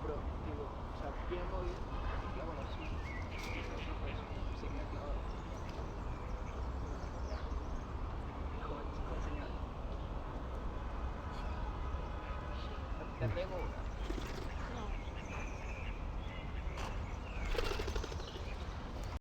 pero digo, o sea, bien movido, y bueno, sí, y eso pues, sí me ha clavado. Con señal. Te tengo una.